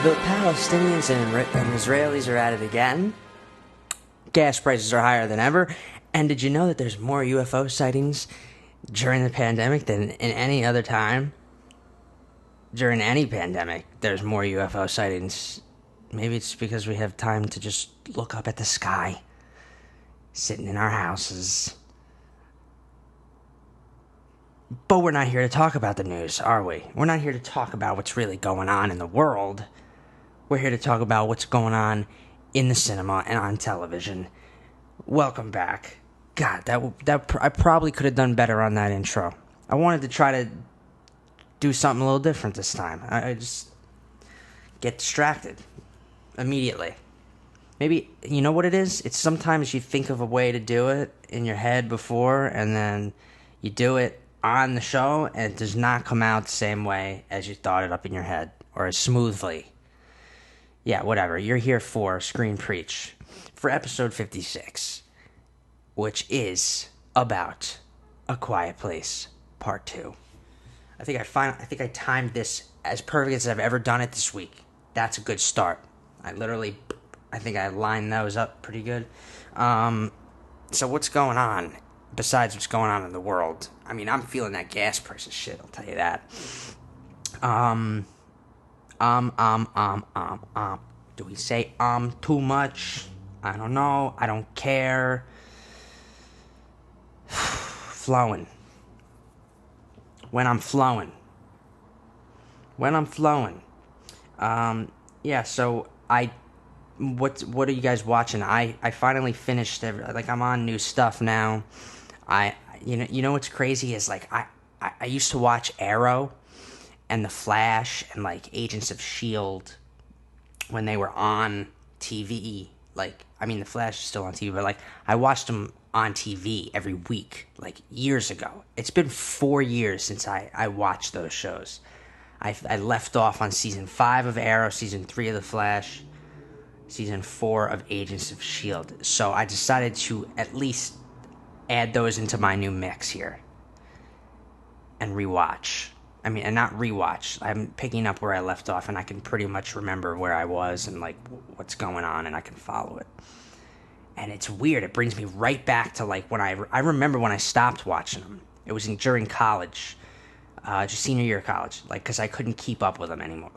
The Palestinians and Israelis are at it again. Gas prices are higher than ever. And did you know that there's more UFO sightings during the pandemic than in any other time? During any pandemic, there's more UFO sightings. Maybe it's because we have time to just look up at the sky, sitting in our houses. But we're not here to talk about the news, are we? We're not here to talk about what's really going on in the world. We're here to talk about what's going on in the cinema and on television. Welcome back. God, that I probably could have done better on that intro. I wanted to try to do something a little different this time. I just get distracted immediately. Maybe, you know what it is? It's sometimes you think of a way to do it in your head before, and then you do it on the show, and it does not come out the same way as you thought it up in your head, or as smoothly. Yeah, whatever. You're here for Screen Preach, for episode 56, which is about A Quiet Place, Part 2. I think I timed this as perfect as I've ever done it this week. That's a good start. I think I lined those up pretty good. So what's going on, besides what's going on in the world? I mean, I'm feeling that gas prices shit, I'll tell you that. Do we say too much? I don't know. I don't care. Flowing. When I'm flowing. Yeah, so what are you guys watching? I finally finished I'm on new stuff now. You know what's crazy is I used to watch Arrow and The Flash and Agents of S.H.I.E.L.D. when they were on TV. The Flash is still on TV, but I watched them on TV every week, years ago. It's been 4 years since I watched those shows. I left off on season 5 of Arrow, season 3 of The Flash, season 4 of Agents of S.H.I.E.L.D. So I decided to at least add those into my new mix here and rewatch. And not rewatch. I'm picking up where I left off, and I can pretty much remember where I was and what's going on, and I can follow it. And it's weird. It brings me right back to when I remember when I stopped watching them. It was during college, just senior year of college, because I couldn't keep up with them anymore.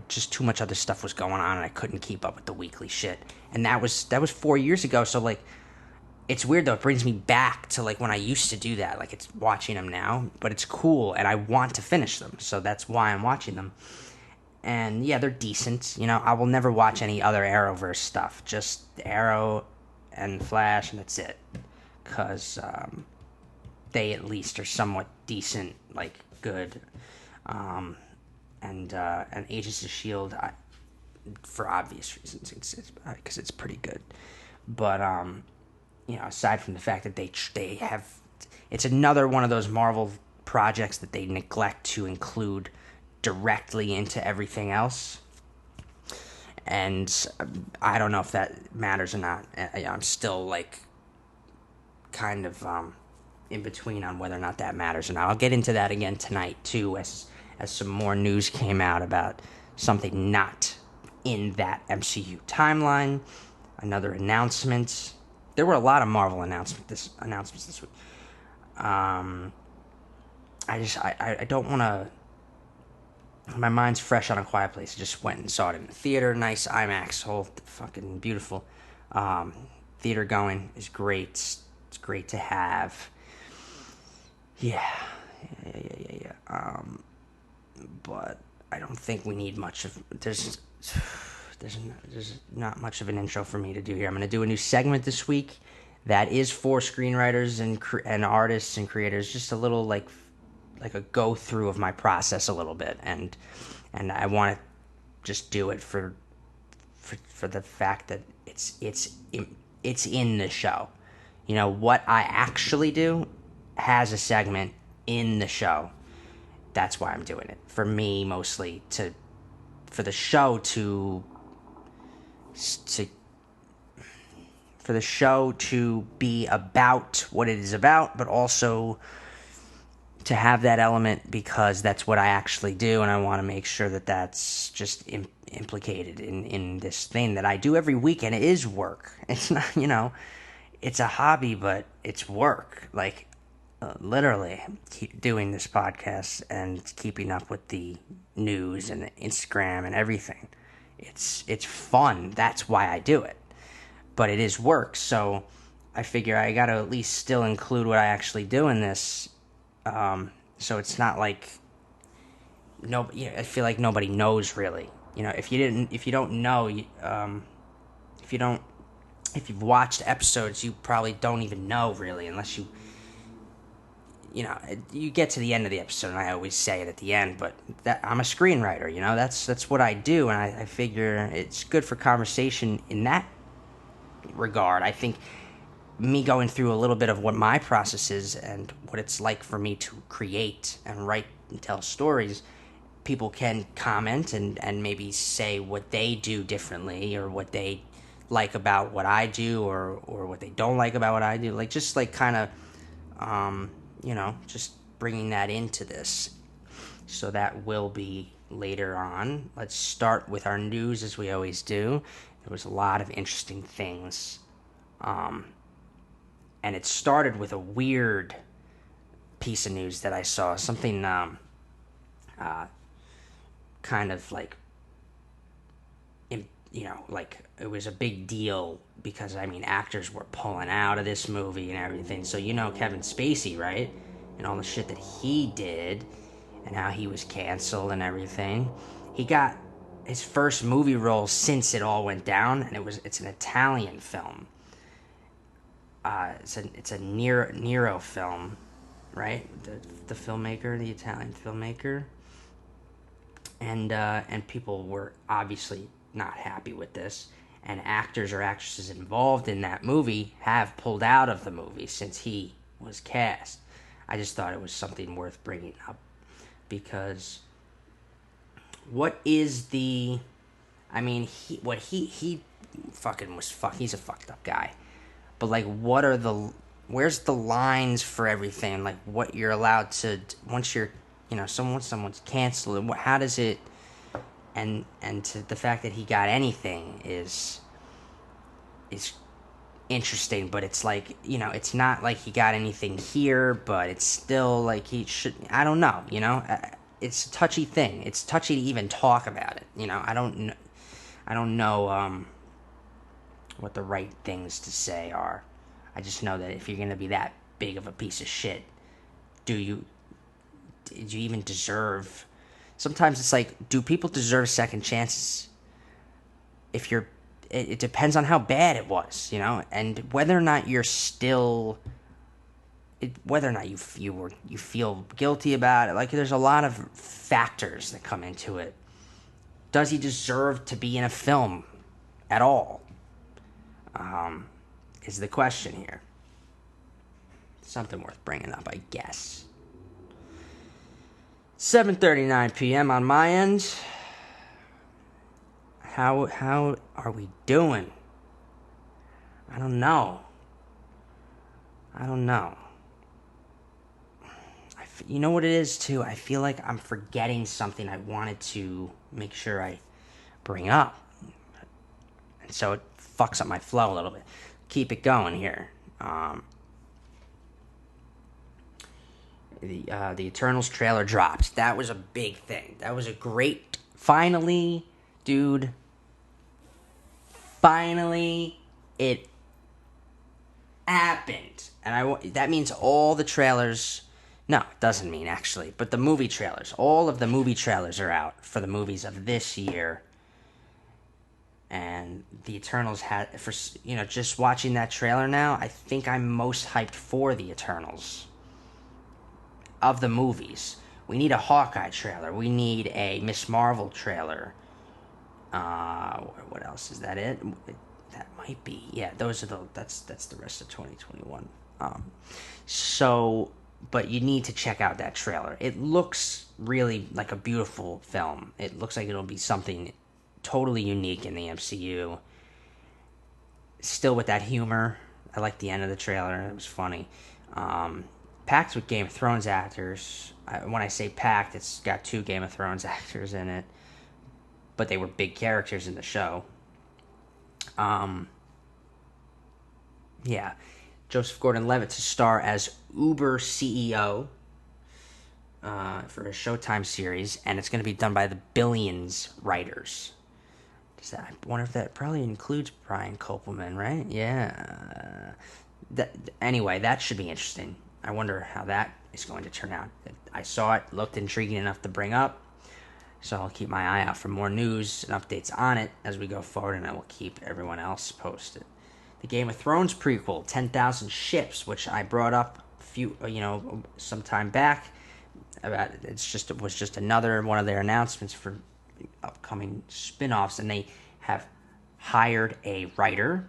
Just too much other stuff was going on, and I couldn't keep up with the weekly shit. And that was 4 years ago. So it's weird though. It brings me back to when I used to do that. It's watching them now, but it's cool, and I want to finish them. So that's why I'm watching them. And yeah, they're decent. I will never watch any other Arrowverse stuff. Just Arrow and Flash, and that's it. Because they at least are somewhat decent, good. And Agents of S.H.I.E.L.D., for obvious reasons, it's because it's pretty good. But aside from the fact that they have, it's another one of those Marvel projects that they neglect to include directly into everything else. And I don't know if that matters or not. I'm still kind of in between on whether or not that matters or not. I'll get into that again tonight too, as some more news came out about something not in that MCU timeline. Another announcement. There were a lot of Marvel announcements this week. I don't want to. My mind's fresh on A Quiet Place. I just went and saw it in the theater. Nice IMAX, whole fucking beautiful. Theater going is great. It's great to have. Yeah. But I don't think we need much of. There's not much of an intro for me to do here. I'm going to do a new segment this week that is for screenwriters and artists and creators. Just a little like a go through of my process a little bit, and I want to just do it for the fact that it's in the show. What I actually do has a segment in the show. That's why I'm doing it. For me, mostly for the show to be about what it is about, but also to have that element because that's what I actually do, and I want to make sure that that's just implicated in this thing that I do every week, and it is work. It's not, it's a hobby, but it's work. Like, literally, keep doing this podcast and keeping up with the news and the Instagram and everything. It's fun. That's why I do it. But it is work, so I figure I got to at least still include what I actually do in this. So it's not like I feel like nobody knows really. If you don't know, if you've watched episodes, you probably don't even know really, unless you get to the end of the episode, and I always say it at the end, but that I'm a screenwriter, that's what I do, and I figure it's good for conversation in that regard. I think me going through a little bit of what my process is and what it's like for me to create and write and tell stories, people can comment and maybe say what they do differently, or what they like about what I do, or what they don't like about what I do. Like, just like kind of, just bringing that into this. So that will be later on. Let's start with our news as we always do. There was a lot of interesting things. And it started with a weird piece of news that I saw. Something kind of like, like it was a big deal because, actors were pulling out of this movie and everything. So, Kevin Spacey, right? And all the shit that he did and how he was canceled and everything. He got his first movie role since it all went down, and it's an Italian film. It's a Nero film, right? The filmmaker, the Italian filmmaker, and people were obviously not happy with this, and actors or actresses involved in that movie have pulled out of the movie since he was cast. I just thought it was something worth bringing up, because what is the, he fucking was he's a fucked up guy. But, like, where's the lines for everything? Like, what you're allowed to, once you're, someone's canceled, how does it, and to the fact that he got anything is interesting, but it's like, it's not like he got anything here, but it's still like he should, I don't know, it's a touchy thing. It's touchy to even talk about it, I don't know, what the right things to say are. I just know that if you're gonna be that big of a piece of shit, did you even deserve? Sometimes it's like, do people deserve second chances? It depends on how bad it was, and whether or not you're still, whether or not you feel guilty about it. Like, there's a lot of factors that come into it. Does he deserve to be in a film at all? Is the question here. Something worth bringing up, I guess. 7:39 p.m. on my end. How are we doing? I don't know. You know what it is, too? I feel like I'm forgetting something I wanted to make sure I bring up. And so it fucks up my flow a little bit. Keep it going here. The Eternals trailer dropped. That was a big thing. That was a great... Finally, dude. Finally, it happened. And that means all the trailers... No, it doesn't mean, actually. But the movie trailers. All of the movie trailers are out for the movies of this year. And the Eternals had... just watching that trailer now, I think I'm most hyped for the Eternals. Of the movies. We need a Hawkeye trailer. We need a Miss Marvel trailer. What else? Is that it? That might be. Yeah, those are that's the rest of 2021. But you need to check out that trailer. It looks really like a beautiful film. It looks like it'll be something totally unique in the MCU. Still with that humor. I like the end of the trailer. It was funny. Packed with Game of Thrones actors. When I say packed, it's got 2 Game of Thrones actors in it. but they were big characters in the show. Yeah. Joseph Gordon-Levitt to star as Uber CEO for a Showtime series, and it's going to be done by the Billions writers. I wonder if that probably includes Brian Koppelman, right? Yeah. Anyway, that should be interesting. I wonder how that is going to turn out. I saw it, looked intriguing enough to bring up, so I'll keep my eye out for more news and updates on it as we go forward, and I will keep everyone else posted. The Game of Thrones prequel, 10,000 Ships, which I brought up some time back. It was just another one of their announcements for upcoming spin-offs, and they have hired a writer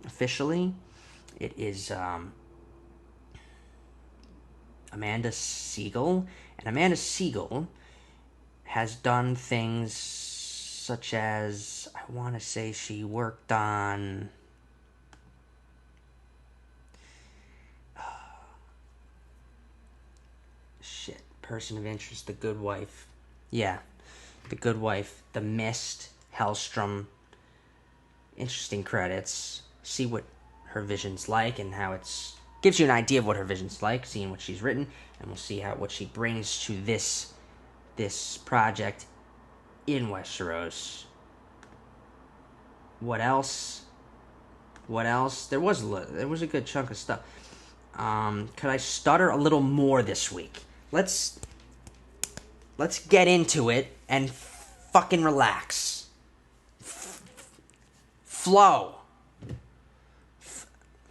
officially. It is Amanda Siegel, and Amanda Siegel has done things such as, I want to say she worked on Person of Interest, The Good Wife. Yeah, The Good Wife, The Mist, Hellstrom. Interesting credits. See what her vision's like and how it's... Gives you an idea of what her vision's like, seeing what she's written, and we'll see what she brings to this project in Westeros. What else? There was a good chunk of stuff. Could I stutter a little more this week? Let's get into it and fucking relax. Flow.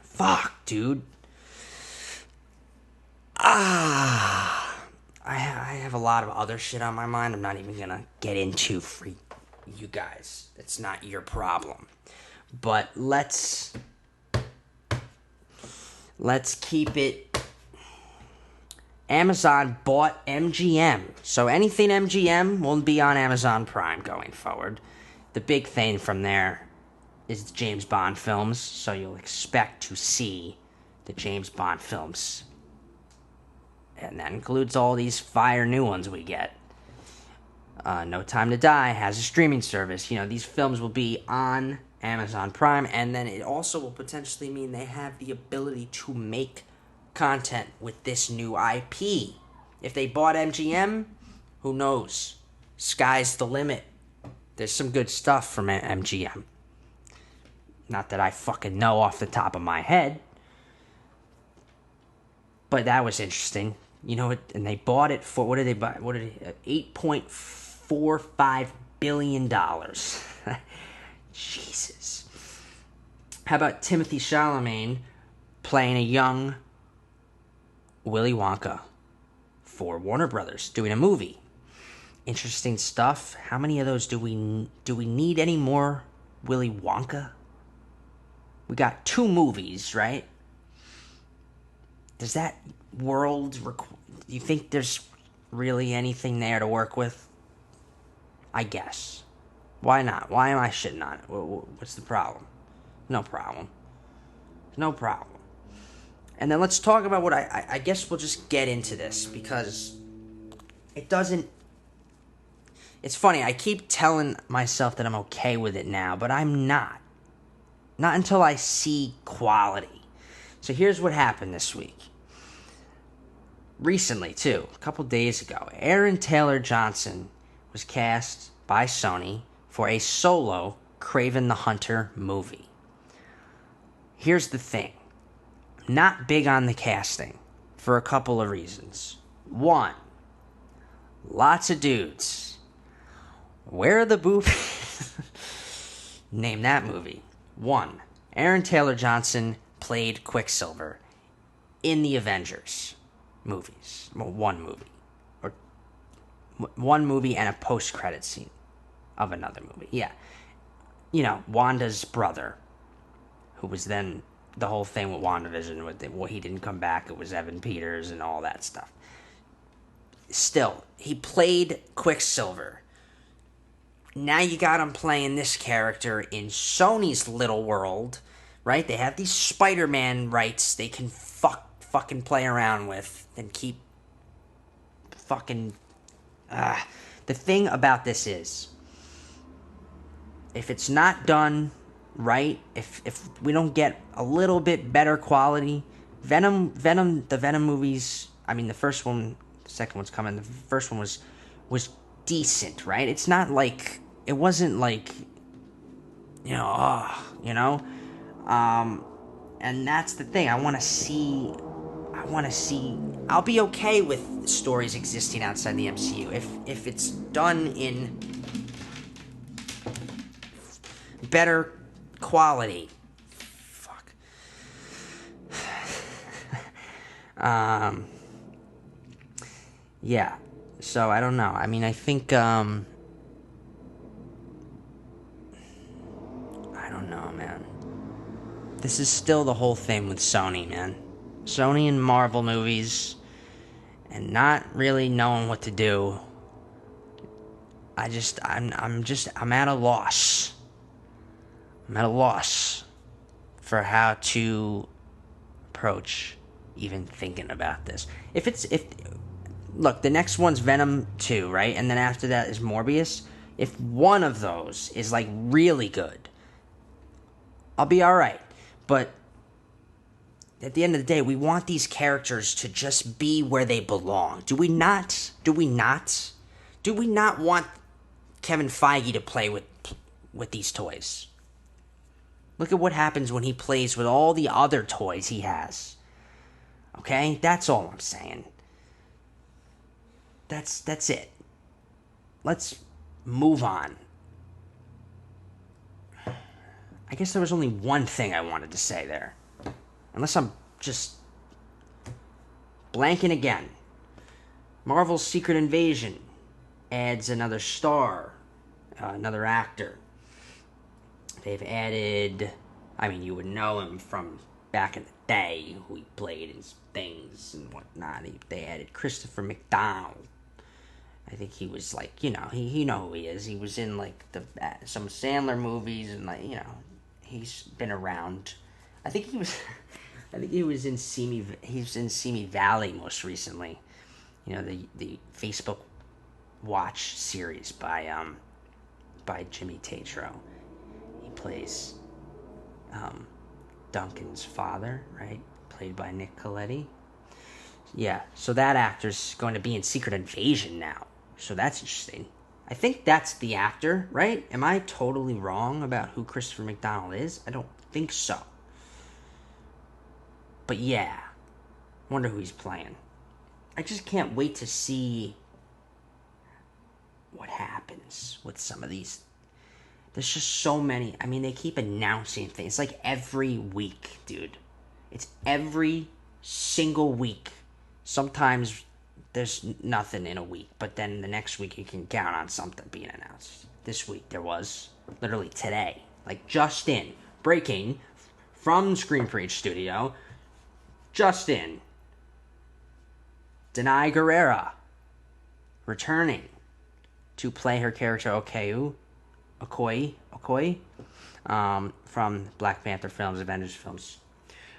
Fuck, dude. I have a lot of other shit on my mind I'm not even gonna get into for you guys. It's not your problem. But let's keep it... Amazon bought MGM. So anything MGM will be on Amazon Prime going forward. The big thing from there is the James Bond films. So you'll expect to see the James Bond films. And that includes all these fire new ones we get. No Time to Die has a streaming service. These films will be on Amazon Prime. And then it also will potentially mean they have the ability to make content with this new IP. If they bought MGM, who knows? Sky's the limit. There's some good stuff from MGM. Not that I fucking know off the top of my head. But that was interesting. And they bought it for, what did they buy? $8.45 billion. Jesus. How about Timothy Chalamet playing a young Willy Wonka for Warner Brothers, doing a movie? Interesting stuff. How many of those do we need any more Willy Wonka? We got 2 movies, right? Does that world do you think there's really anything there to work with? I guess. Why not? Why am I shitting on it? What's the problem? No problem. And then let's talk about what I guess we'll just get into this, because it doesn't... It's funny, I keep telling myself that I'm okay with it now, but I'm not. Not until I see quality. So here's what happened this week. Recently, too, a couple days ago, Aaron Taylor Johnson was cast by Sony for a solo Kraven the Hunter movie. Here's the thing. Not big on the casting for a couple of reasons. One, lots of dudes. Where are the boobies? Name that movie. 1. Aaron Taylor Johnson played Quicksilver in the Avengers movies. Well, one movie. Or one movie and a post-credit scene of another movie. Yeah. Wanda's brother, who was then... The whole thing with WandaVision, he didn't come back, it was Evan Peters and all that stuff. Still, he played Quicksilver. Now you got him playing this character in Sony's little world, right? They have these Spider-Man rights they can fucking play around with and keep fucking... The thing about this is, if it's not done right, if we don't get a little bit better quality, the Venom movies. I mean, the first one, the second one's coming. The first one was decent, right? It's not like it wasn't like you know, and that's the thing. I want to see. I'll be okay with stories existing outside the MCU if it's done in better quality. Fuck. Yeah. So I don't know. I mean, I think I don't know, man. This is still the whole thing with Sony, man. Sony and Marvel movies and not really knowing what to do. I'm at a loss. I'm at a loss for how to approach even thinking about this. Look, the next one's Venom 2, right? And then after that is Morbius. If one of those is like really good, I'll be alright. But at the end of the day, we want these characters to just be where they belong. Do we not? Do we not? Do we not want Kevin Feige to play with these toys? Look at what happens when he plays with all the other toys he has. Okay? That's all I'm saying. That's it. Let's move on. I guess there was only one thing I wanted to say there. Unless I'm just blanking again. Marvel's Secret Invasion adds another star, another actor. They've added, I mean, you would know him from back in the day, who he played in things and whatnot. They added Christopher McDonald. I think he was like, you know who he is. He was in like some Sandler movies and like, he's been around. I think he was in Simi Valley most recently. The Facebook Watch series by Jimmy Tatro. He plays Duncan's father, right? Played by Nick Coletti. Yeah, so that actor's going to be in Secret Invasion now. So that's interesting. I think that's the actor, right? Am I totally wrong about who Christopher McDonald is? I don't think so. But yeah, wonder who he's playing. I just can't wait to see what happens with some of these. There's just so many. I mean, they keep announcing things. It's like every week, dude. It's every single week. Sometimes there's nothing in a week, but then the next week you can count on something being announced. This week there was, literally today, like just in, breaking from Screen Preach Studio, just in, Denai Guerrera returning to play her character Okoye, from Black Panther films, Avengers films.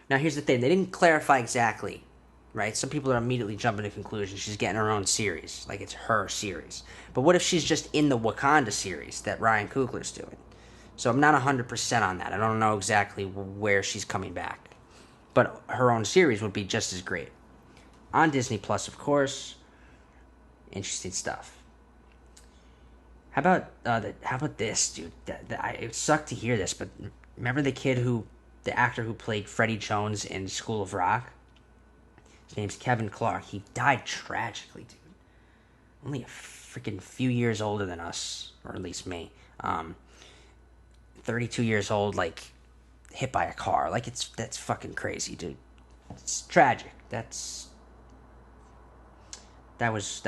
Now here's the thing, they didn't clarify exactly, right? Some people are immediately jumping to conclusions. She's getting her own series, like it's her series. But what if she's just in the Wakanda series that Ryan Coogler's doing? So I'm not 100% on that. I don't know exactly where she's coming back. But her own series would be just as great. On Disney Plus, of course. Interesting stuff. How about this, dude? It sucked to hear this, but remember the actor who played Freddie Jones in School of Rock? His name's Kevin Clark. He died tragically, dude. Only a freaking few years older than us, or at least me. 32 years old, like, hit by a car. Like, that's fucking crazy, dude. It's tragic. That was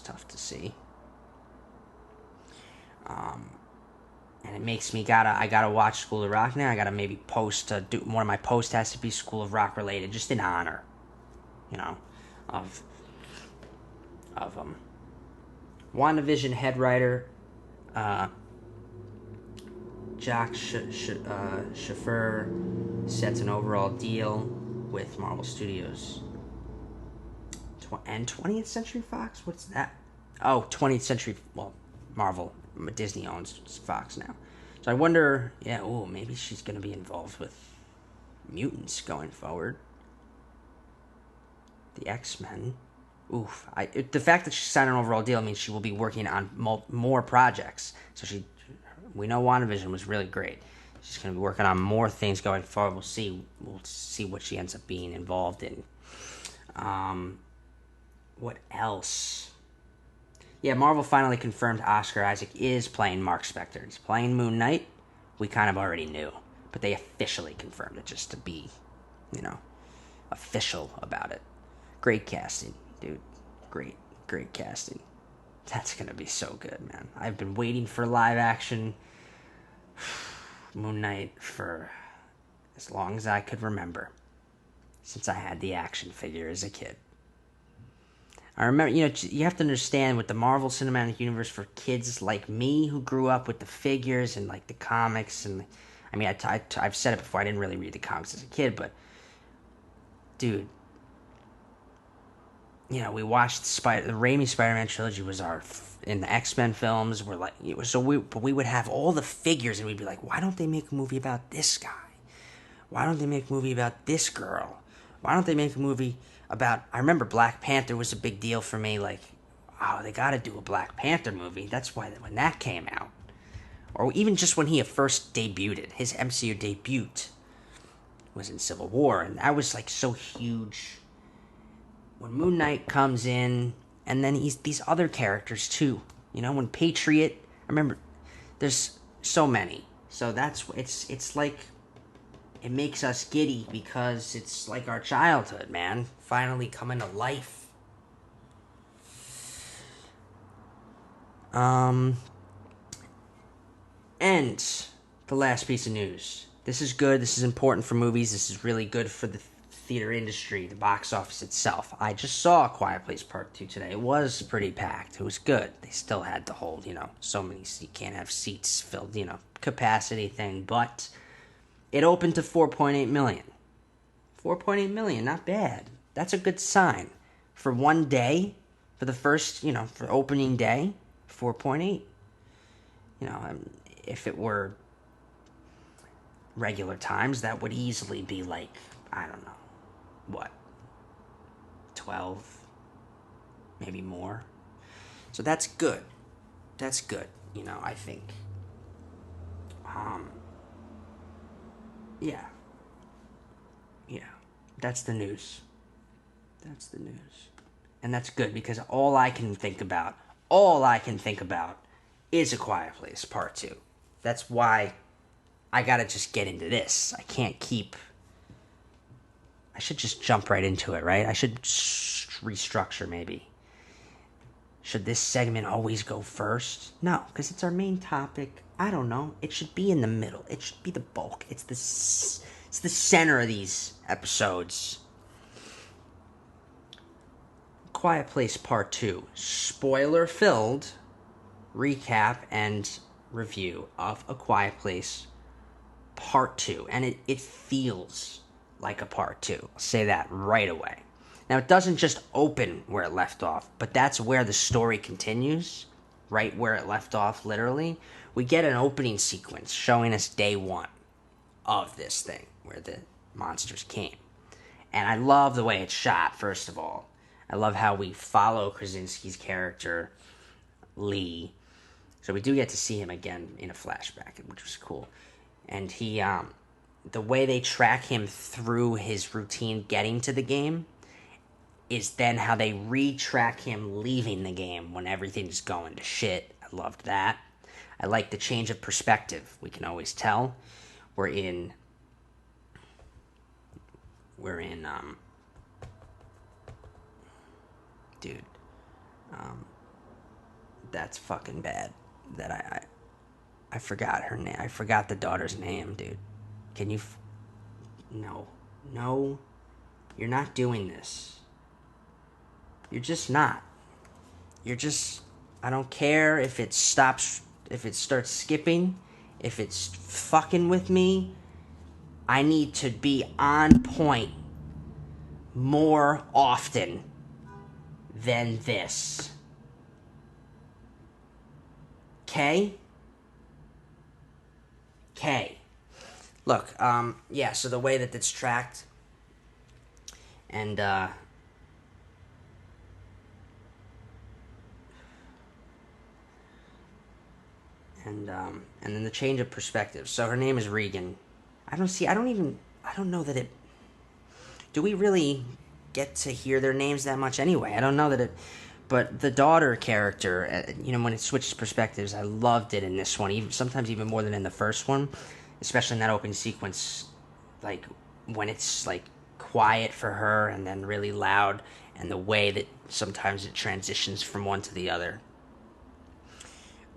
tough to see. And it makes me I gotta watch School of Rock now. I gotta maybe one of my posts has to be School of Rock related, just in honor, of WandaVision head writer, Jack Schaffer sets an overall deal with Marvel Studios. And 20th Century Fox? What's that? Oh, 20th Century, well, Marvel Disney owns Fox now. So I wonder, yeah, maybe she's going to be involved with mutants going forward. The X-Men. The fact that she signed an overall deal means she will be working on more projects. So we know WandaVision was really great. She's going to be working on more things going forward. We'll see what she ends up being involved in. What else? Yeah, Marvel finally confirmed Oscar Isaac is playing Mark Spector. He's playing Moon Knight. We kind of already knew, but they officially confirmed it just to be, official about it. Great casting, dude. Great casting. That's gonna be so good, man. I've been waiting for live action Moon Knight for as long as I could remember, since I had the action figure as a kid. I remember, you have to understand with the Marvel Cinematic Universe for kids like me who grew up with the figures and like the comics, and I mean, I've said it before. I didn't really read the comics as a kid, but dude, we watched the Raimi Spider-Man trilogy was in the X-Men films. We're like, but we would have all the figures, and we'd be like, why don't they make a movie about this guy? Why don't they make a movie about this girl? Why don't they make a movie about... I remember Black Panther was a big deal for me. Like, they got to do a Black Panther movie. That's why when that came out. Or even just when he first debuted. His MCU debut was in Civil War. And that was, like, so huge. When Moon Knight comes in, and then these other characters, too. When Patriot... I remember, there's so many. So it's like... It makes us giddy because it's like our childhood, man. Finally coming to life. And the last piece of news. This is good. This is important for movies. This is really good for the theater industry, the box office itself. I just saw Quiet Place Part 2 today. It was pretty packed. It was good. They still had to hold, so many... You can't have seats filled, capacity thing, but... It opened to 4.8 million. 4.8 million, not bad. That's a good sign. For one day, for the first, for opening day, 4.8. If it were regular times, that would easily be like, I don't know, what, 12, maybe more. So that's good. That's good, I think. Yeah. That's the news. And that's good because all I can think about is A Quiet Place Part 2. That's why I gotta just get into this. I should just jump right into it, right? I should restructure maybe. Should this segment always go first? No, because it's our main topic. I don't know. It should be in the middle. It should be the bulk. It's the center of these episodes. Quiet Place Part 2. Spoiler-filled recap and review of A Quiet Place Part 2. And it feels like a Part 2. I'll say that right away. Now, it doesn't just open where it left off, but that's where the story continues, right where it left off, literally. We get an opening sequence showing us day one of this thing, where the monsters came. And I love the way it's shot, first of all. I love how we follow Krasinski's character, Lee. So we do get to see him again in a flashback, which was cool. And he, the way they track him through his routine getting to the game is then how they retrack him leaving the game when everything's going to shit. I loved that. I like the change of perspective. We can always tell. Dude. That's fucking bad. That I forgot her name. I forgot the daughter's name, dude. Can you... No. You're not doing this. You're just not. I don't care if it stops, if it starts skipping, if it's fucking with me. I need to be on point more often than this. K. Look, yeah, so the way that it's tracked, and, and then the change of perspective. So her name is Regan. I don't know that it, do we really get to hear their names that much anyway? I don't know that it, but the daughter character, when it switches perspectives, I loved it in this one, sometimes even more than in the first one, especially in that opening sequence, like when it's like quiet for her and then really loud, and the way that sometimes it transitions from one to the other.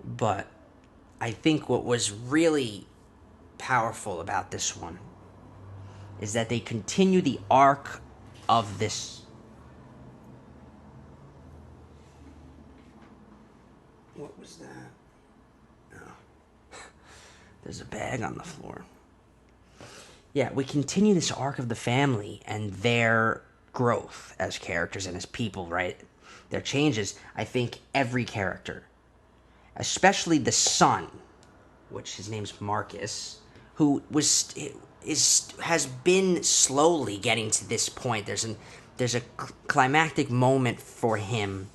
But I think what was really powerful about this one is that they continue the arc of this. What was that? Oh. There's a bag on the floor. Yeah, we continue this arc of the family and their growth as characters and as people, right? Their changes. I think every character, especially the son, which his name's Marcus, who has been slowly getting to this point. There's a climactic moment for him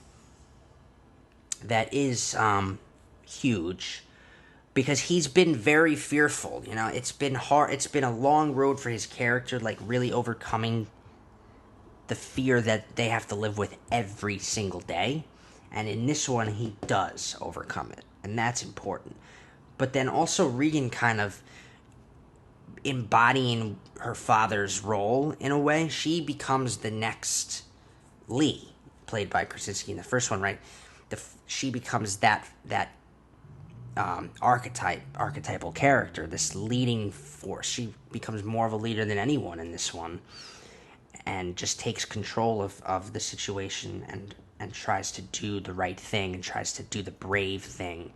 that is huge, because he's been very fearful. It's been hard. It's been a long road for his character, like really overcoming the fear that they have to live with every single day. And in this one, he does overcome it, and that's important. But then also Regan kind of embodying her father's role in a way. She becomes the next Lee, played by Krasinski in the first one, right? She becomes that archetypal character, this leading force. She becomes more of a leader than anyone in this one, and just takes control of the situation and tries to do the right thing and tries to do the brave thing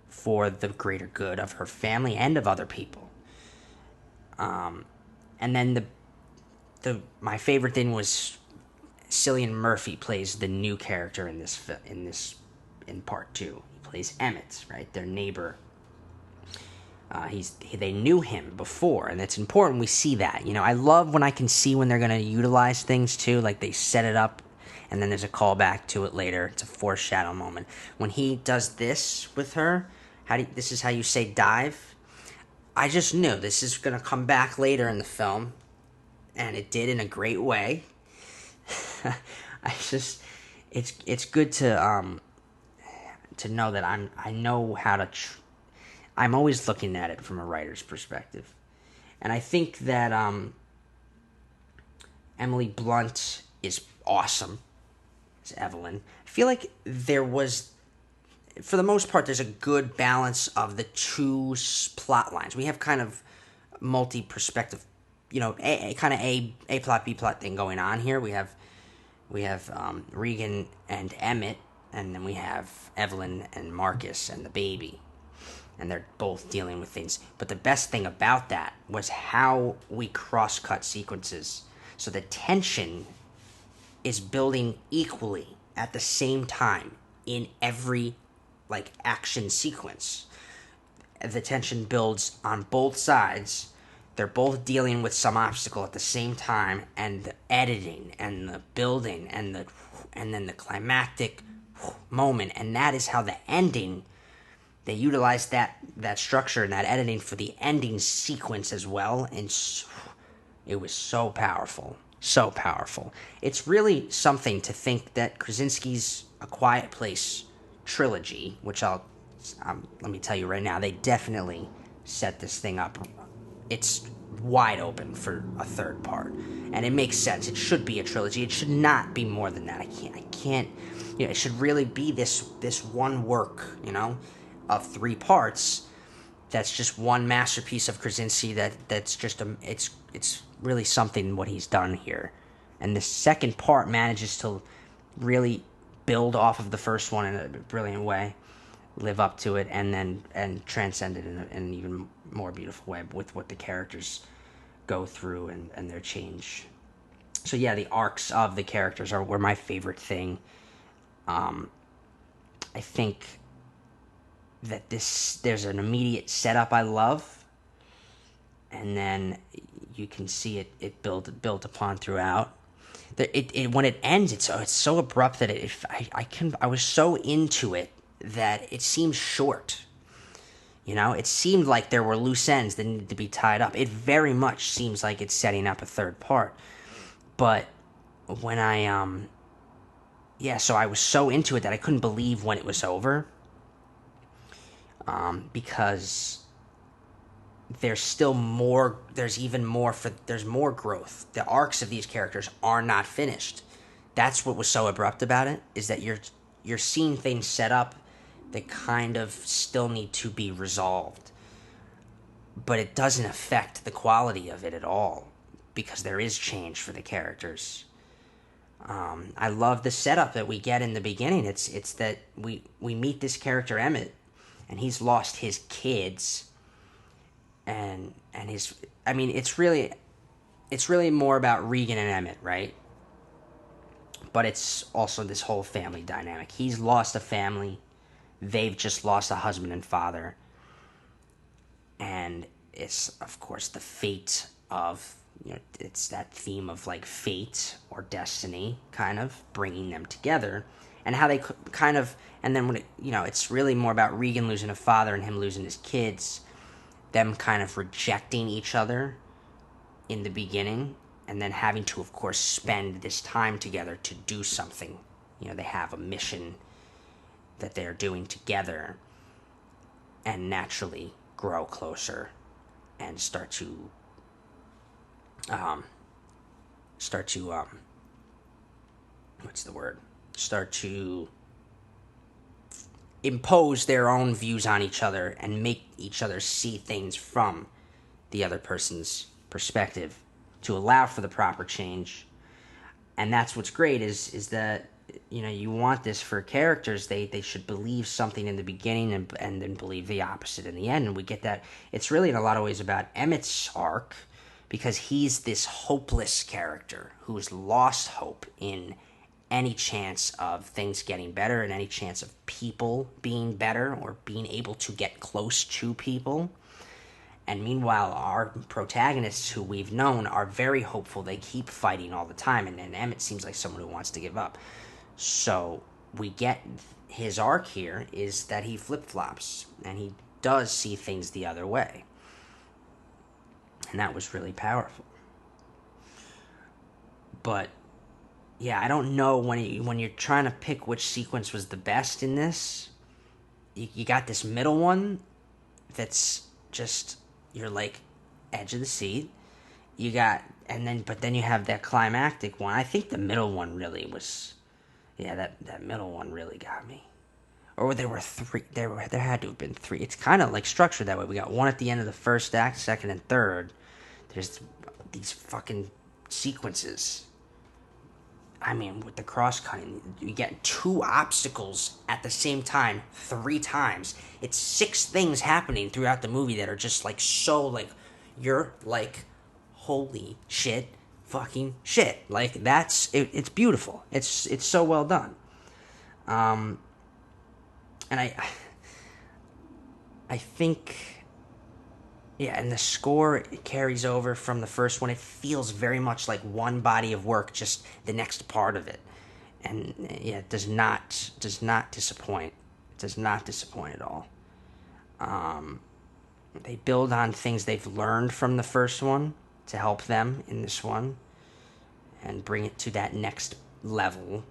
for the greater good of her family and of other people. And then my favorite thing was Cillian Murphy plays the new character in part 2. He plays Emmett, right, their neighbor. They knew him before, and it's important we see that. I love when I can see when they're going to utilize things too, like they set it up, and then there's a callback to it later. It's a foreshadow moment when he does this with her. This is how you say dive. I just knew this is going to come back later in the film, and it did in a great way. It's good to know that I know how to. I'm always looking at it from a writer's perspective, and I think that Emily Blunt is awesome as Evelyn. I feel like there was, for the most part, there's a good balance of the two plot lines. We have kind of multi-perspective, kind of a plot, B plot thing going on here. We have Regan and Emmett, and then we have Evelyn and Marcus and the baby, and they're both dealing with things. But the best thing about that was how we cross-cut sequences, so the tension is building equally at the same time in every action sequence. The tension builds on both sides. They're both dealing with some obstacle at the same time, and the editing and the building and then the climactic moment, and that is how the ending, they utilize that structure and that editing for the ending sequence as well, and it was so powerful. It's really something to think that Krasinski's A Quiet Place trilogy, which let me tell you right now, they definitely set this thing up. It's wide open for a third part, and it makes sense. It should be a trilogy. It should not be more than that. I can't. It should really be this one work, of 3 parts. That's just one masterpiece of Krasinski. That's just it's really something what he's done here, and the second part manages to really build off of the first one in a brilliant way, live up to it, and transcend it in an even more beautiful way with what the characters go through and their change. So yeah, the arcs of the characters were my favorite thing. I think that there's an immediate setup I love, and then you can see it built upon throughout. When it ends, it's so abrupt that I was so into it that it seems short. It seemed like there were loose ends that needed to be tied up. It very much seems like it's setting up a third part. But when so I was so into it that I couldn't believe when it was over. Because there's still more, there's more growth. The arcs of these characters are not finished. That's what was so abrupt about it, is that you're seeing things set up that kind of still need to be resolved. But it doesn't affect the quality of it at all, because there is change for the characters. I love the setup that we get in the beginning. It's that we meet this character Emmett, and he's lost his kids, and his. I mean, it's really more about Regan and Emmett, right? But it's also this whole family dynamic. He's lost a family. They've just lost a husband and father. And it's, of course, the fate of, it's that theme of like fate or destiny kind of bringing them together. And how they kind of, and then when it's really more about Regan losing a father and him losing his kids, them kind of rejecting each other in the beginning, and then having to, of course, spend this time together to do something. They have a mission that they're doing together, and naturally grow closer and start to impose their own views on each other and make each other see things from the other person's perspective to allow for the proper change. And that's what's great is that you want this for characters. They should believe something in the beginning and then believe the opposite in the end. And we get that. It's really in a lot of ways about Emmett's arc, because he's this hopeless character who's lost hope in any chance of things getting better and any chance of people being better or being able to get close to people. And meanwhile, our protagonists who we've known are very hopeful. They keep fighting all the time, and Emmett seems like someone who wants to give up. So we get his arc here is that he flip-flops, and he does see things the other way. And that was really powerful. But yeah, I don't know when you're trying to pick which sequence was the best in this. You got this middle one that's just, you're like edge of the seat. But then you have that climactic one. I think the middle one really was, that middle one really got me. Or there were three. There had to have been three. It's kind of like structured that way. We got one at the end of the first act, second and third. There's these fucking sequences. I mean, with the cross-cutting, you get two obstacles at the same time 3 times. It's 6 things happening throughout the movie that are just like so like, you're like, holy shit, fucking shit. Like, it's beautiful. It's so well done. And I think, and the score, it carries over from the first one. It feels very much like one body of work, just the next part of it. And it does not disappoint. It does not disappoint at all. They build on things they've learned from the first one to help them in this one and bring it to that next level.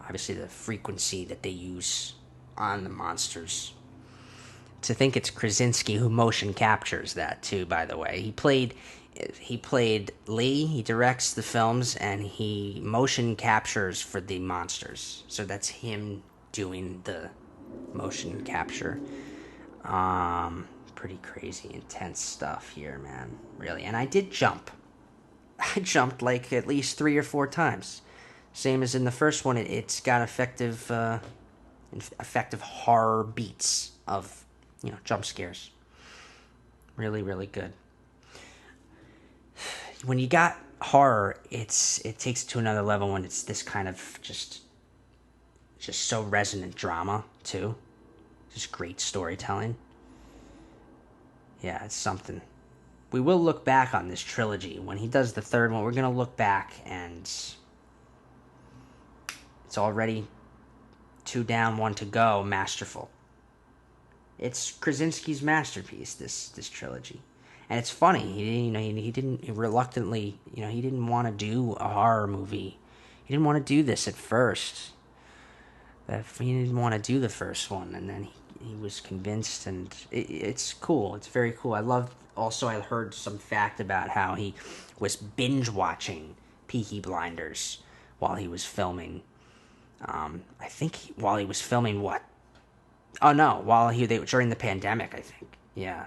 Obviously, the frequency that they use on the monsters. To think it's Krasinski who motion captures that too, by the way. He played Lee, he directs the films, and he motion captures for the monsters. So that's him doing the motion capture. Pretty crazy, intense stuff here, man. Really. And I did jump. I jumped like at least 3 or 4 times. Same as in the first one, it's got effective horror beats of, jump scares. Really, really good. When you got horror, it takes it to another level when it's this kind of just so resonant drama too. Just great storytelling. Yeah, it's something. We will look back on this trilogy. When he does the third one, we're going to look back, and it's already 2 down, 1 to go. Masterful. It's Krasinski's masterpiece, this trilogy. And it's funny, he didn't reluctantly, he didn't want to do a horror movie. He didn't want to do this at first. He didn't want to do the first one, and then he was convinced, and it's cool. It's very cool. I heard some fact about how he was binge watching Peaky Blinders while he was filming. I think while he was filming what? Oh no, during the pandemic, I think. Yeah.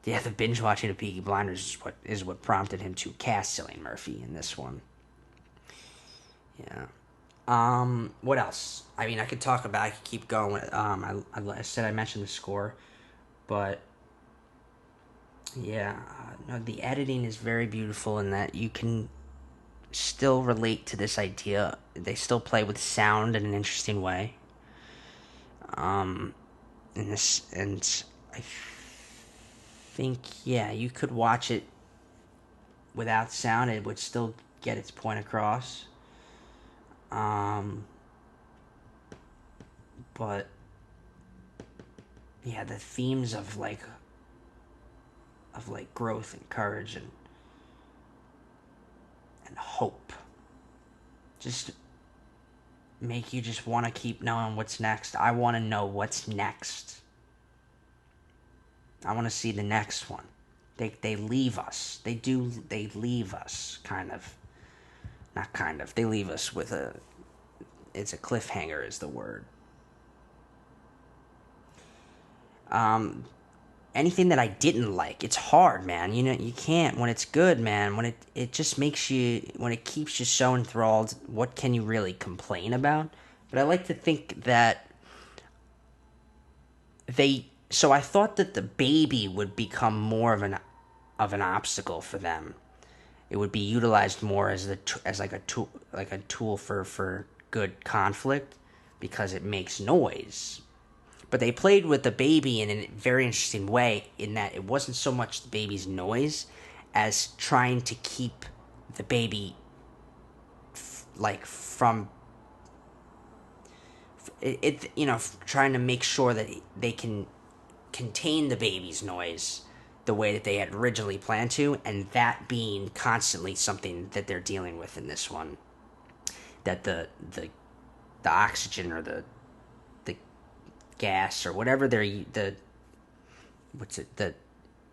Yeah, the binge watching of Peaky Blinders is what prompted him to cast Cillian Murphy in this one. Yeah. What else? I mean, I could keep going. I said I mentioned the score, but yeah, no, the editing is very beautiful in that you can still relate to this idea. They still play with sound in an interesting way. And I think, yeah, you could watch it without sound. It would still get its point across. But yeah, the themes of growth and courage and hope just make you just want to keep knowing what's next. I want to know what's next. I want to see the next one. They leave us. They leave us kind of. Not kind of. They leave us with it's a cliffhanger is the word. Anything that I didn't like, it's hard, man. You can't, when it's good, man, when it just makes you, when it keeps you so enthralled, what can you really complain about? But I like to think that so I thought that the baby would become more of an obstacle for them. It would be utilized more as a tool for good conflict because it makes noise. But they played with the baby in a very interesting way in that it wasn't so much the baby's noise as trying to keep the baby from it trying to make sure that they can contain the baby's noise the way that they had originally planned to, and that being constantly something that they're dealing with in this one. That the oxygen or the gas or whatever the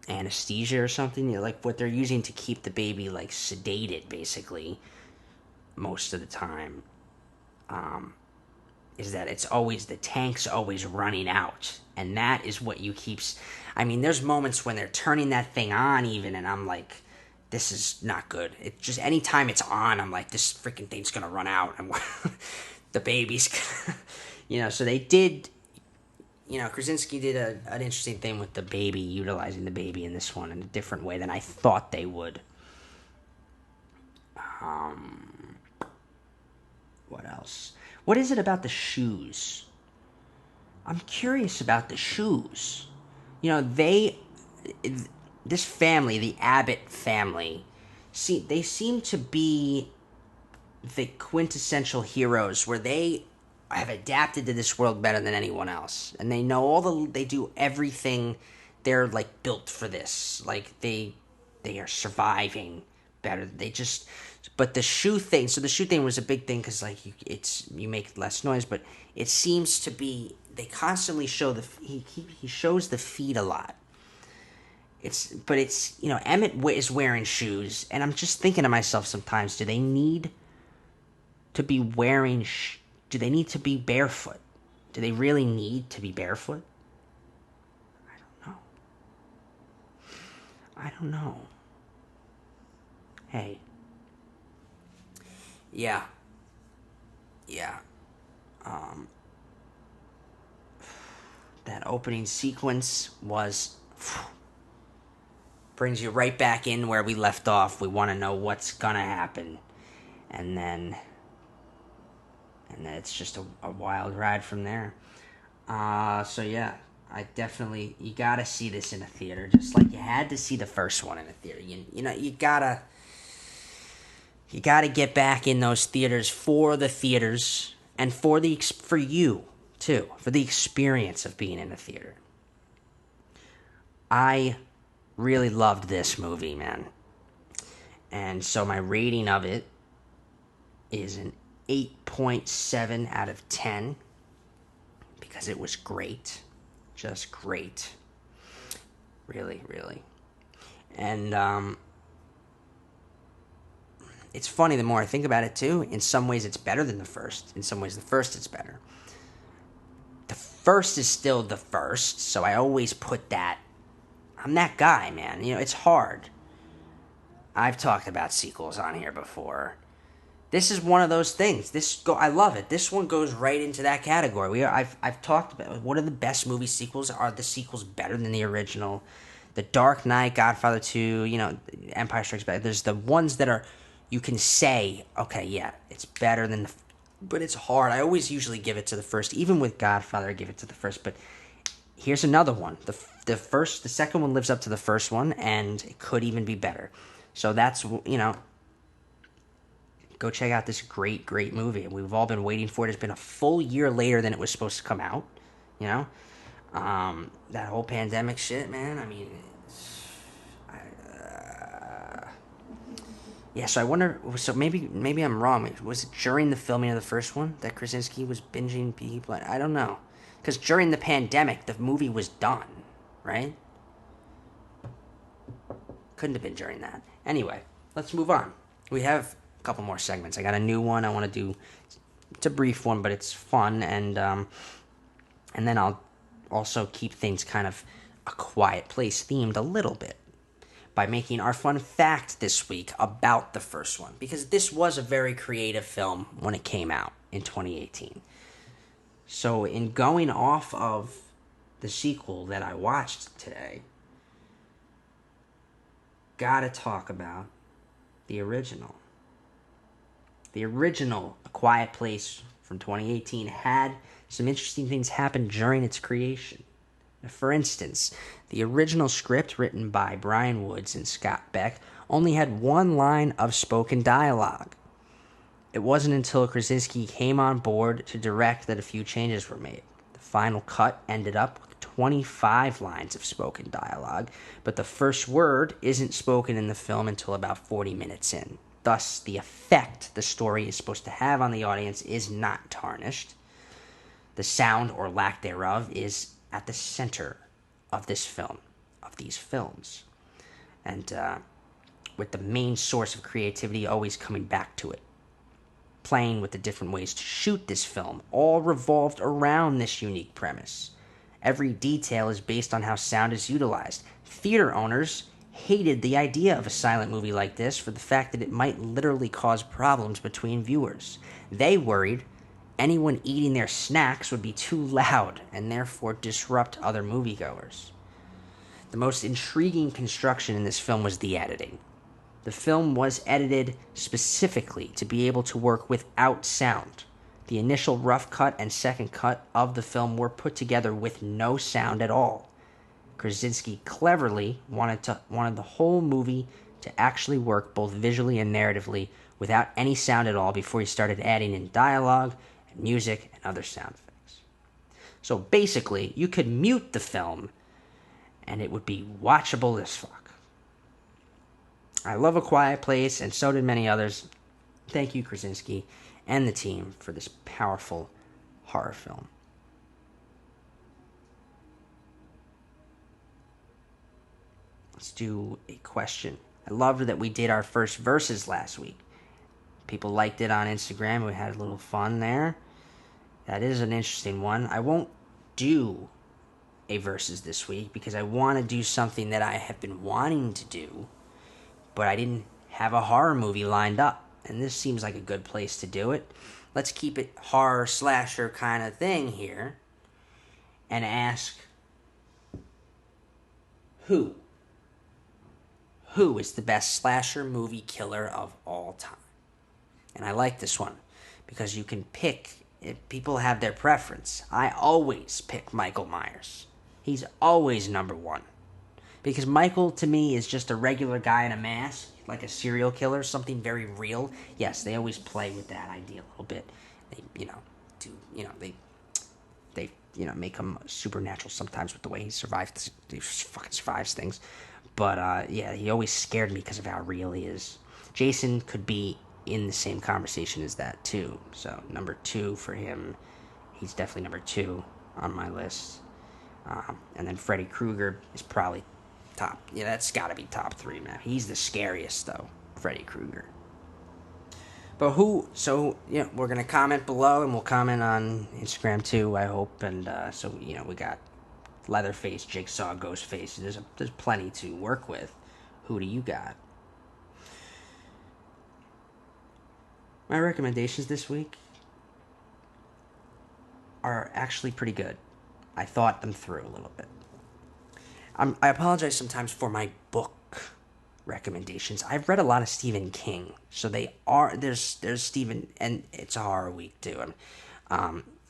anesthesia or something, like what they're using to keep the baby sedated basically most of the time, is that it's always, the tank's always running out, and that is what you keeps. I mean, there's moments when they're turning that thing on even, and I'm like, this is not good. It just, anytime it's on, I'm like, this freaking thing's gonna run out, and the baby's so they did. Krasinski did an interesting thing with the baby, utilizing the baby in this one in a different way than I thought they would. What else? What is it about the shoes? I'm curious about the shoes. This family, the Abbott family, they seem to be the quintessential heroes where they have adapted to this world better than anyone else, and they know they do everything. They're built for this. They are surviving better. But the shoe thing. So the shoe thing was a big thing because you make less noise, but it seems to be they constantly show he shows the feet a lot. Emmett is wearing shoes, and I'm just thinking to myself sometimes, do they need to be wearing? Do they need to be barefoot? Do they really need to be barefoot? I don't know. Hey. Yeah. That opening sequence brings you right back in where we left off. We want to know what's gonna happen, and then it's just a wild ride from there. So yeah, I definitely, you gotta see this in a theater, just like you had to see the first one in a theater. You know, you gotta get back in those theaters for the theaters and for you too, for the experience of being in a theater. I really loved this movie, man. And so my rating of it is an 8.7 out of 10 because it was great. Just great. Really, really. And it's funny the more I think about it too. In some ways, it's better than the first. In some ways, the first is better. The first is still the first, so I always put that. I'm that guy, man. You know, it's hard. I've talked about sequels on here before. This is one of those things. I love it. This one goes right into that category. I've talked about what are the best movie sequels. Are the sequels better than the original? The Dark Knight, Godfather 2, Empire Strikes Back. There's the ones that are you can say, okay, yeah, it's better than but it's hard. I always usually give it to the first. Even with Godfather, I give it to the first. But here's another one. The second one lives up to the first one, and it could even be better. So that's, go check out this great, great movie. We've all been waiting for it. It's been a full year later than it was supposed to come out. You know, that whole pandemic shit, man. I mean, yeah. So I wonder. So maybe I'm wrong. Was it during the filming of the first one that Krasinski was binging people? I don't know, because during the pandemic, the movie was done, right? Couldn't have been during that. Anyway, let's move on. We have couple more segments. I got a new one I want to do. It's a brief one, but it's fun, and then I'll also keep things kind of a quiet place themed a little bit by making our fun fact this week about the first one, because this was a very creative film when it came out in 2018. So in going off of the sequel that I watched today, gotta talk about the original. The original A Quiet Place from 2018 had some interesting things happen during its creation. For instance, the original script written by Brian Woods and Scott Beck only had one line of spoken dialogue. It wasn't until Krasinski came on board to direct that a few changes were made. The final cut ended up with 25 lines of spoken dialogue, but the first word isn't spoken in the film until about 40 minutes in. Thus, the effect the story is supposed to have on the audience is not tarnished. The sound, or lack thereof, is at the center of this film, of these films. And with the main source of creativity always coming back to it. Playing with the different ways to shoot this film, all revolved around this unique premise. Every detail is based on how sound is utilized. Theater owners hated the idea of a silent movie like this for the fact that it might literally cause problems between viewers. They worried anyone eating their snacks would be too loud and therefore disrupt other moviegoers. The most intriguing construction in this film was the editing. The film was edited specifically to be able to work without sound. The initial rough cut and second cut of the film were put together with no sound at all. Krasinski cleverly wanted the whole movie to actually work both visually and narratively without any sound at all before he started adding in dialogue and music and other sound effects. So basically, you could mute the film and it would be watchable as fuck. I love A Quiet Place, and so did many others. Thank you, Krasinski and the team, for this powerful horror film. Let's do a question. I loved that we did our first verses last week. People liked it on Instagram. We had a little fun there. That is an interesting one. I won't do a verses this week because I want to do something that I have been wanting to do, but I didn't have a horror movie lined up. And this seems like a good place to do it. Let's keep it horror slasher kind of thing here and ask who is the best slasher movie killer of all time? And I like this one because you can pick People have their preference. I always pick Michael Myers. He's always number one. Because Michael, to me, is just a regular guy in a mask, like a serial killer, something very real. Yes, they always play with that idea a little bit. They, make him supernatural sometimes with the way he survives. He fucking survives things. But, yeah, he always scared me because of how real he is. Jason could be in the same conversation as that, too. So, number 2 for him. He's definitely number 2 on my list. And then Freddy Krueger is probably top. Yeah, that's got to be top 3, man. He's the scariest, though, Freddy Krueger. But we're going to comment below, and we'll comment on Instagram, too, I hope. And we got Leatherface, Jigsaw, Ghostface. There's plenty to work with. Who do you got? My recommendations this week are actually pretty good. I thought them through a little bit. I apologize sometimes for my book recommendations. I've read a lot of Stephen King, so there's Stephen, and it's a horror week too.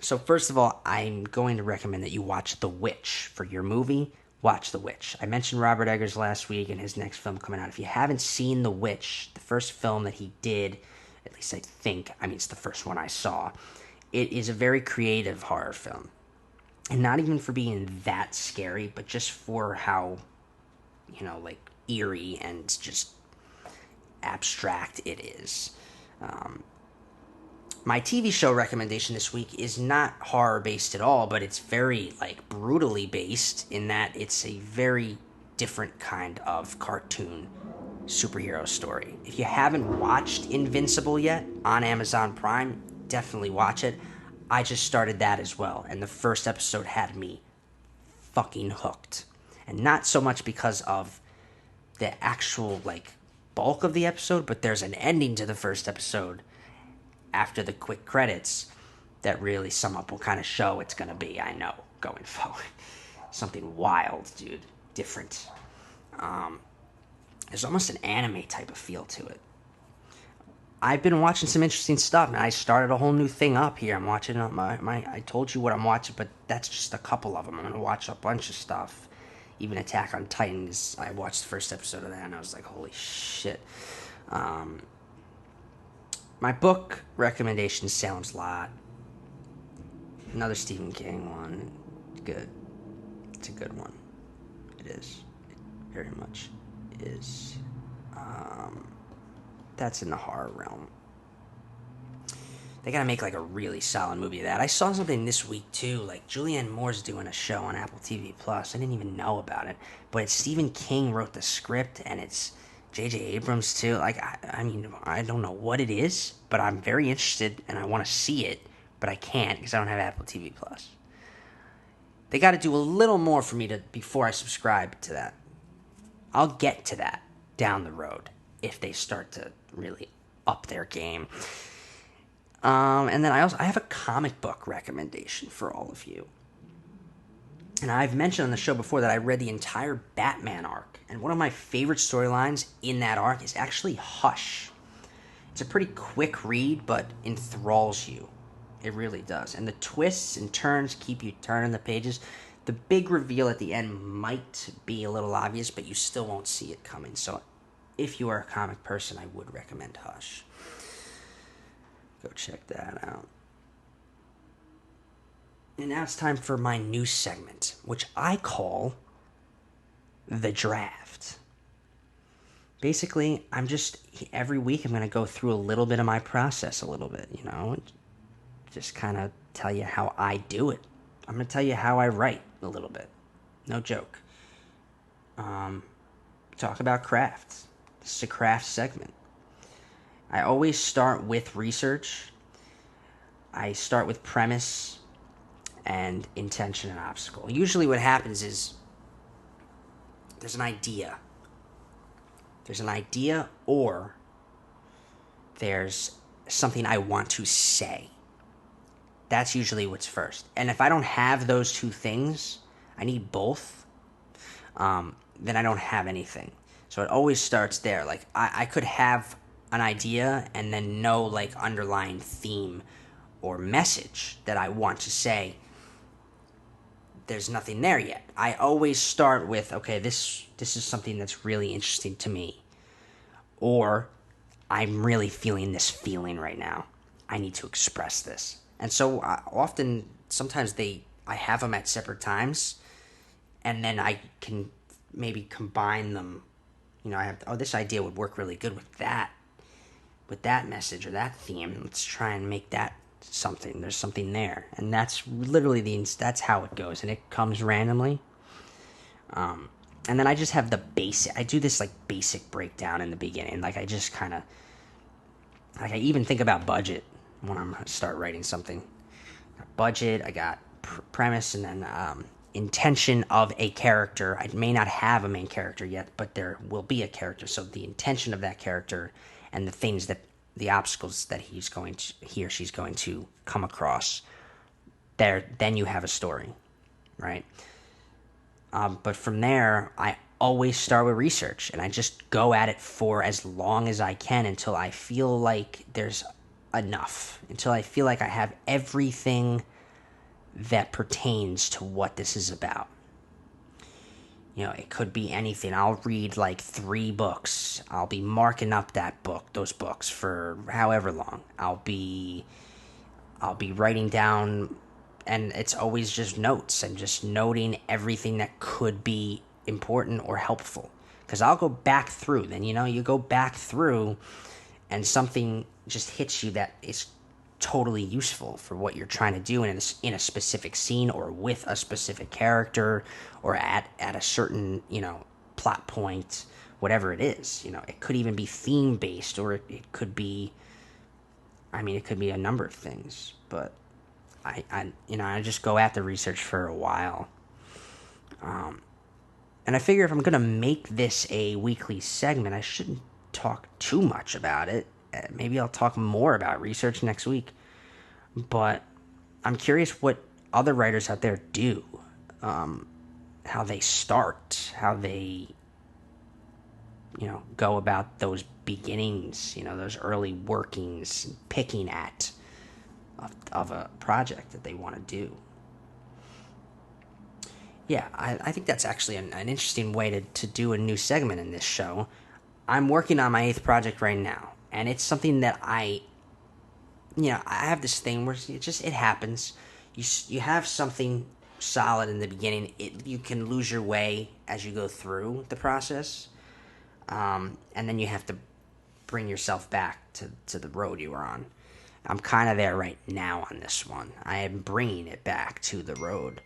So first of all, I'm going to recommend that you watch The Witch for your movie. Watch The Witch. I mentioned Robert Eggers last week and his next film coming out. If you haven't seen The Witch, the first film that he did, at least I think, it's the first one I saw. It is a very creative horror film. And not even for being that scary, but just for how, eerie and just abstract it is. My TV show recommendation this week is not horror-based at all, but it's very, brutally based in that it's a very different kind of cartoon superhero story. If you haven't watched Invincible yet on Amazon Prime, definitely watch it. I just started that as well, and the first episode had me fucking hooked. And not so much because of the actual, bulk of the episode, but there's an ending to the first episode after the quick credits that really sum up what kind of show it's going to be, I know, going forward. Something wild, dude. Different. There's almost an anime type of feel to it. I've been watching some interesting stuff, and I started a whole new thing up here. I'm watching I told you what I'm watching, but that's just a couple of them. I'm going to watch a bunch of stuff. Even Attack on Titan, I watched the first episode of that, and I was like, holy shit. My book recommendation, Salem's Lot. Another Stephen King one. Good. It's a good one. It is. It very much is. That's in the horror realm. They gotta make a really solid movie of that. I saw something this week too, Julianne Moore's doing a show on Apple TV Plus. I didn't even know about it, but it's Stephen King wrote the script, and it's J.J. Abrams too. I don't know what it is, but I'm very interested and I want to see it, but I can't because I don't have Apple TV Plus. They got to do a little more for me before I subscribe to that. I'll get to that down the road if they start to really up their game. And then I have a comic book recommendation for all of you. And I've mentioned on the show before that I read the entire Batman arc. And one of my favorite storylines in that arc is actually Hush. It's a pretty quick read, but enthralls you. It really does. And the twists and turns keep you turning the pages. The big reveal at the end might be a little obvious, but you still won't see it coming. So if you are a comic person, I would recommend Hush. Go check that out. And now it's time for my new segment, which I call The Draft. Basically, every week I'm going to go through a little bit of my process a little bit, just kind of tell you how I do it. I'm going to tell you how I write a little bit. No joke. Talk about crafts. This is a craft segment. I always start with research. I start with premise and intention and obstacle. Usually what happens is there's an idea. There's an idea or there's something I want to say. That's usually what's first. And if I don't have those two things, I need both, then I don't have anything. So it always starts there. I could have an idea and then no underlying theme or message that I want to say, there's nothing there yet. I always start with, okay, this is something that's really interesting to me, or I'm really feeling this feeling right now. I need to express this. And so sometimes I have them at separate times, and then I can maybe combine them. I have, this idea would work really good with that message or that theme. Let's try and make that something. There's something there, and that's literally that's how it goes, and it comes randomly. And then I just have I do this like basic breakdown in the beginning. Like I just kind of, like I even think about budget when I'm start writing something. Budget, I got premise, and then intention of a character. I may not have a main character yet, but there will be a character. So the intention of that character and the obstacles that he or she's going to come across. Then you have a story, right? But from there, I always start with research, and I just go at it for as long as I can until I feel like there's enough, until I feel like I have everything that pertains to what this is about. It could be anything. I'll read like 3 books. I'll be marking up those books for however long. I'll be writing down, and it's always just notes and just noting everything that could be important or helpful. Because I'll go back through. Then, you go back through and something just hits you that is totally useful for what you're trying to do in a specific scene, or with a specific character, or at a certain, plot point, whatever it is. It could even be theme based, or it could be, it could be a number of things. But I just go at the research for a while. And I figure if I'm going to make this a weekly segment, I shouldn't talk too much about it. Maybe I'll talk more about research next week. But I'm curious what other writers out there do. How they start. How they, go about those beginnings. Those early workings, picking at of a project that they want to do. Yeah, I think that's actually an interesting way to do a new segment in this show. I'm working on my 8th project right now, and it's something that I have this thing where it happens. You have something solid in the beginning. You can lose your way as you go through the process, and then you have to bring yourself back to the road you were on. I'm kind of there right now on this one. I am bringing it back to the road,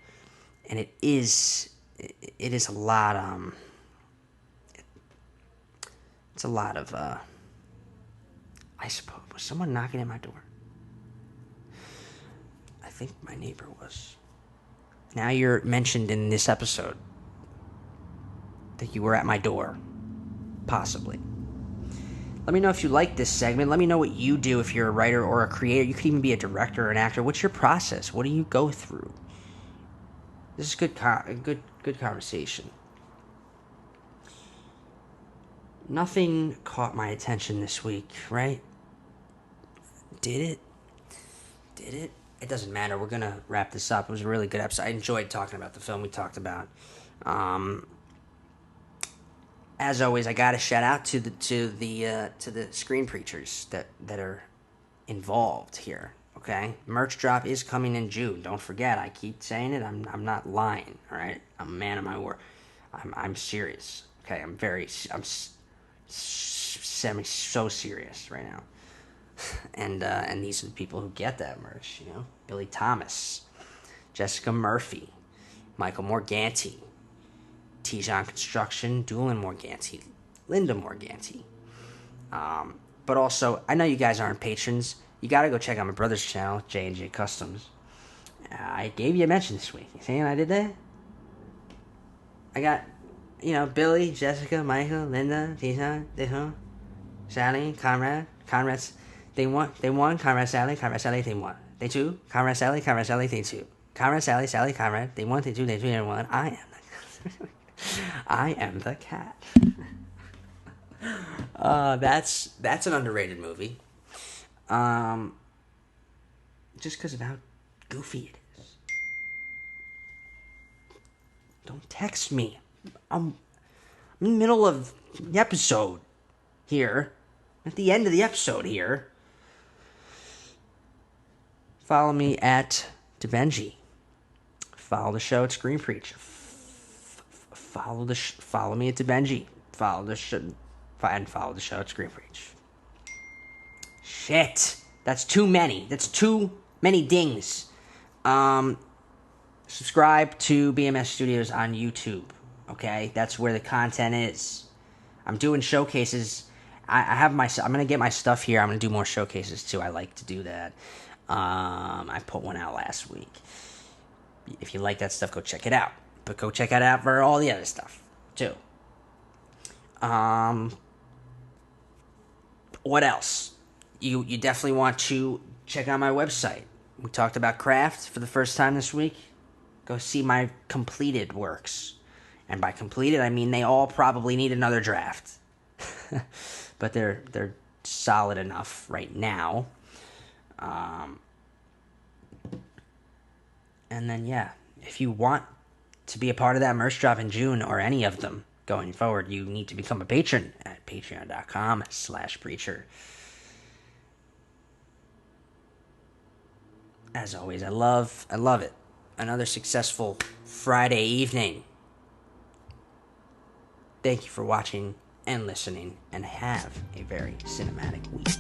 and it is a lot. It's a lot of. I suppose, was someone knocking at my door? I think my neighbor was. Now you're mentioned in this episode that you were at my door, possibly. Let me know if you like this segment. Let me know what you do if you're a writer or a creator. You could even be a director or an actor. What's your process? What do you go through? This is good conversation. Nothing caught my attention this week, right? Did it? It doesn't matter. We're going to wrap this up. It was a really good episode. I enjoyed talking about the film we talked about. As always, I got to shout out to the screen preachers that are involved here. Okay, merch drop is coming in June. Don't forget. I keep saying it. I'm not lying. All right, I'm a man of my word. I'm serious. Okay, I'm so serious right now. And these are the people who get that merch. Billy Thomas, Jessica Murphy, Michael Morganti, Tijan Construction, Doolin Morganti, Linda Morganti. But also, I know you guys aren't patrons. You gotta go check out my brother's channel, J&J Customs. I gave you a mention this week. You saying I did that? I got, Billy, Jessica, Michael, Linda, Tijan, Sally, Conrad's. They won, Conrad, Sally, they won. They two, Conrad, Sally, they two. Conrad, Sally, Conrad, they won, they two, they won. I am the cat. That's an underrated movie. Just because of how goofy it is. Don't text me. I'm in the middle of the episode here. At the end of the episode here. Follow me at DeBenji. Follow the show at Screen Preach. Follow me at DeBenji. Follow the show at Screen Preach. Shit. That's too many. That's too many dings. Subscribe to BMS Studios on YouTube. Okay? That's where the content is. I'm doing showcases. I'm going to get my stuff here. I'm going to do more showcases too. I like to do that. I put one out last week. If you like that stuff, go check it out. But go check it out for all the other stuff too. What else? You definitely want to check out my website. We talked about craft for the first time this week. Go see my completed works. And by completed, I mean they all probably need another draft. But they're solid enough right now. And then, yeah, if you want to be a part of that merch drop in June or any of them going forward, you need to become a patron at patreon.com/preacher. As always, I love it. Another successful Friday evening. Thank you for watching and listening, and have a very cinematic week.